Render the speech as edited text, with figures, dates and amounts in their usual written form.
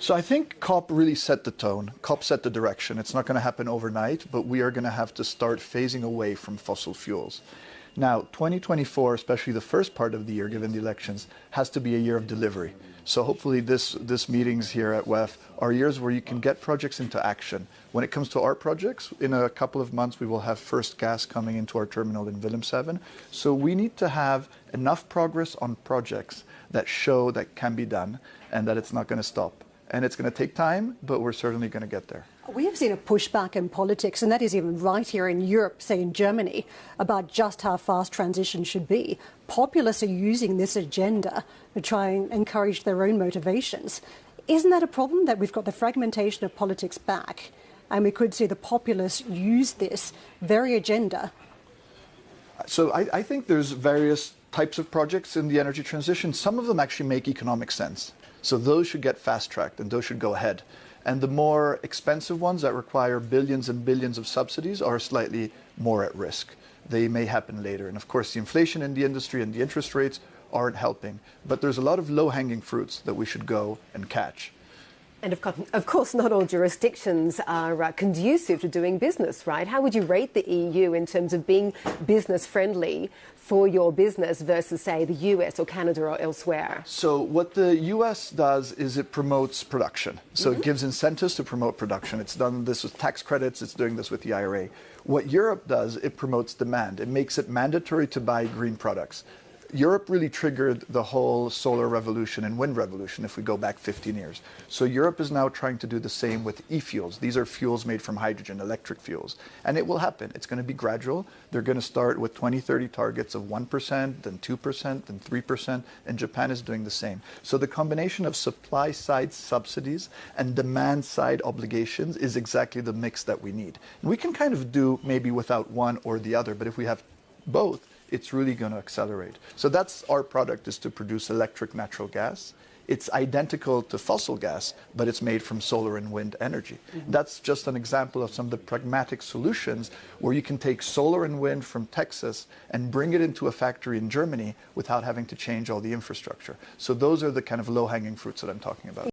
So I think COP really set the tone. COP set the direction. It's not going to happen overnight, but we are going to have to start phasing away from fossil fuels. Now, 2024, especially the first part of the year, given the elections, has to be a year of delivery. So hopefully this meetings here at WEF are years where you can get projects into action. When it comes to our projects, in a couple of months we will have first gas coming into our terminal in Wilhelmshaven. So we need to have enough progress on projects that show that can be done and that it's not going to stop. And it's going to take time, but we're certainly going to get there. We have seen a pushback in politics, and that is even right here in Europe, say in Germany, about just how fast transition should be. Populists are using this agenda to try and encourage their own motivations. Isn't that a problem, that we've got the fragmentation of politics back, and we could see the populists use this very agenda? So I think there's various types of projects in the energy transition. Some of them actually make economic sense. So those should get fast-tracked and those should go ahead. And the more expensive ones that require billions and billions of subsidies are slightly more at risk. They may happen later. And of course, the inflation in the industry and the interest rates aren't helping. But there's a lot of low-hanging fruits that we should go and catch. And of course, not all jurisdictions are conducive to doing business, right? How would you rate the EU in terms of being business-friendly for your business versus, say, the US or Canada or elsewhere? So what the US does is it promotes production. So it gives incentives to promote production. It's done this with tax credits. It's doing this with the IRA. What Europe does, it promotes demand. It makes it mandatory to buy green products. Europe really triggered the whole solar revolution and wind revolution if we go back 15 years. So Europe is now trying to do the same with e-fuels. These are fuels made from hydrogen, electric fuels. And it will happen. It's going to be gradual. They're going to start with 2030 targets of 1%, then 2%, then 3%, and Japan is doing the same. So the combination of supply-side subsidies and demand-side obligations is exactly the mix that we need. And we can kind of do maybe without one or the other, but if we have both, it's really going to accelerate. So that's our product, is to produce electric natural gas. It's identical to fossil gas, but it's made from solar and wind energy. That's just an example of some of the pragmatic solutions where you can take solar and wind from Texas and bring it into a factory in Germany without having to change all the infrastructure. So those are the kind of low-hanging fruits that I'm talking about.